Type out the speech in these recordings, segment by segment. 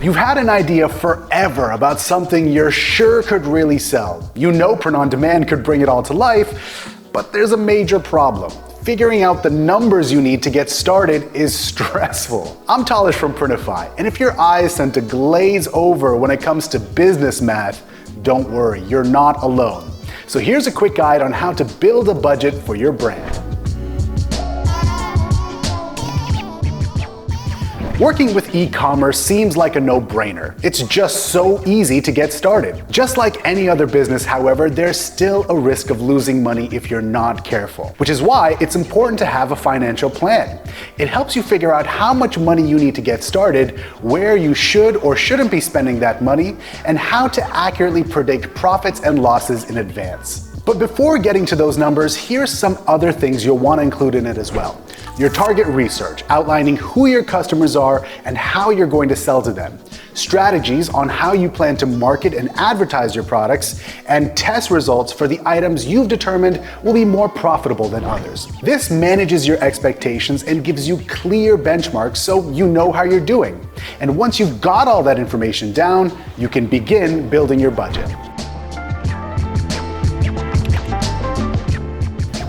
You've had an idea forever about something you're sure could really sell. You know print on demand could bring it all to life, but there's a major problem. Figuring out the numbers you need to get started is stressful. I'm Talish from Printify, and if your eyes tend to glaze over when it comes to business math, don't worry, you're not alone. So here's a quick guide on how to build a budget for your brand. Working with e-commerce seems like a no-brainer. It's just so easy to get started. Just like any other business, however, there's still a risk of losing money if you're not careful, which is why it's important to have a financial plan. It helps you figure out how much money you need to get started, where you should or shouldn't be spending that money, and how to accurately predict profits and losses in advance. But before getting to those numbers, here's some other things you'll want to include in it as well. Your target research, outlining who your customers are and how you're going to sell to them. Strategies on how you plan to market and advertise your products, and test results for the items you've determined will be more profitable than others. This manages your expectations and gives you clear benchmarks so you know how you're doing. And once you've got all that information down, you can begin building your budget.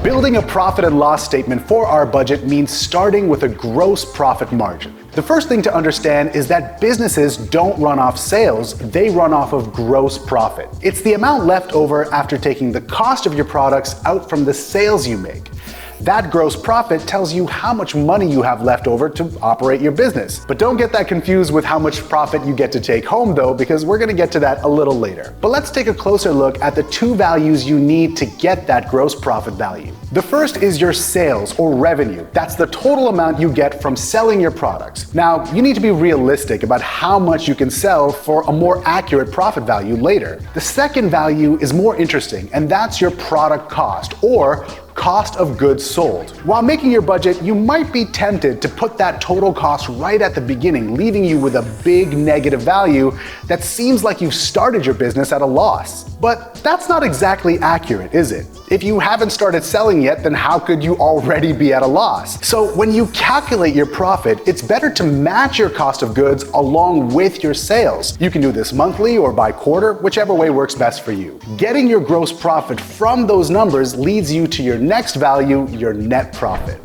Building a profit and loss statement for our budget means starting with a gross profit margin. The first thing to understand is that businesses don't run off sales, they run off of gross profit. It's the amount left over after taking the cost of your products out from the sales you make. That gross profit tells you how much money you have left over to operate your business. But don't get that confused with how much profit you get to take home though, because we're gonna get to that a little later. But let's take a closer look at the two values you need to get that gross profit value. The first is your sales or revenue. That's the total amount you get from selling your products. Now, you need to be realistic about how much you can sell for a more accurate profit value later. The second value is more interesting, and that's your product cost, or cost of goods sold. While making your budget, you might be tempted to put that total cost right at the beginning, leaving you with a big negative value that seems like you've started your business at a loss. But that's not exactly accurate, is it? If you haven't started selling yet, then how could you already be at a loss? So when you calculate your profit, it's better to match your cost of goods along with your sales. You can do this monthly or by quarter, whichever way works best for you. Getting your gross profit from those numbers leads you to your next value, your net profit.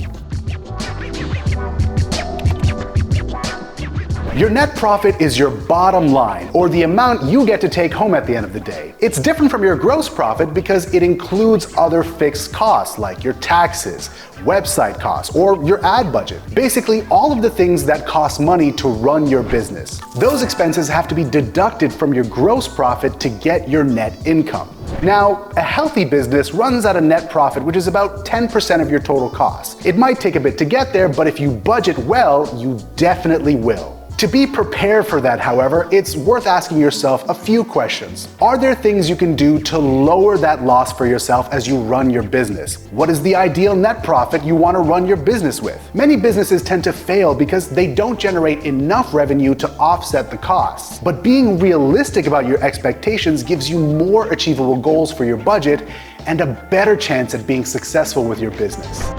Your net profit is your bottom line, or the amount you get to take home at the end of the day. It's different from your gross profit because it includes other fixed costs like your taxes, website costs, or your ad budget. Basically, all of the things that cost money to run your business. Those expenses have to be deducted from your gross profit to get your net income. Now, a healthy business runs at a net profit which is about 10% of your total costs. It might take a bit to get there, but if you budget well, you definitely will. To be prepared for that, however, it's worth asking yourself a few questions. Are there things you can do to lower that loss for yourself as you run your business? What is the ideal net profit you want to run your business with? Many businesses tend to fail because they don't generate enough revenue to offset the costs. But being realistic about your expectations gives you more achievable goals for your budget and a better chance at being successful with your business.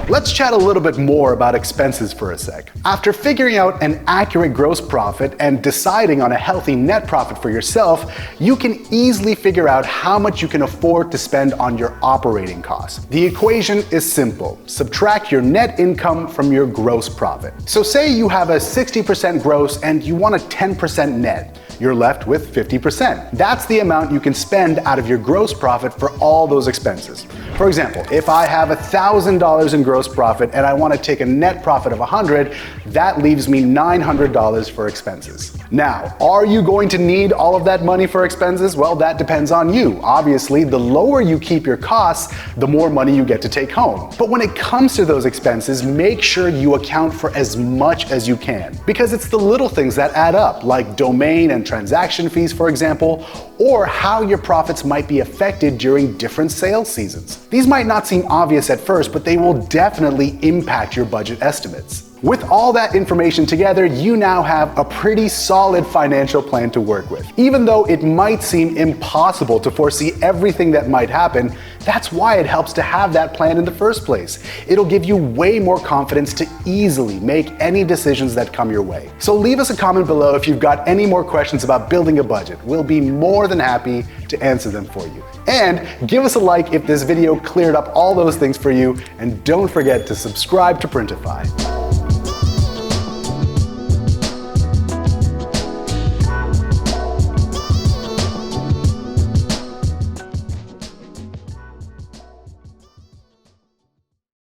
Let's chat a little bit more about expenses for a sec. After figuring out an accurate gross profit and deciding on a healthy net profit for yourself, you can easily figure out how much you can afford to spend on your operating costs. The equation is simple. Subtract your net income from your gross profit. So say you have a 60% gross and you want a 10% net. You're left with 50%. That's the amount you can spend out of your gross profit for all those expenses. For example, if I have $1,000 in gross profit and I want to take a net profit of $100, that leaves me $900 for expenses. Now, are you going to need all of that money for expenses? Well, that depends on you. Obviously, the lower you keep your costs, the more money you get to take home. But when it comes to those expenses, make sure you account for as much as you can, because it's the little things that add up, like domain and transaction fees, for example, or how your profits might be affected during different sales seasons. These might not seem obvious at first, but they will definitely impact your budget estimates. With all that information together, you now have a pretty solid financial plan to work with. Even though it might seem impossible to foresee everything that might happen, that's why it helps to have that plan in the first place. It'll give you way more confidence to easily make any decisions that come your way. So leave us a comment below if you've got any more questions about building a budget. We'll be more than happy to answer them for you. And give us a like if this video cleared up all those things for you, and don't forget to subscribe to Printify.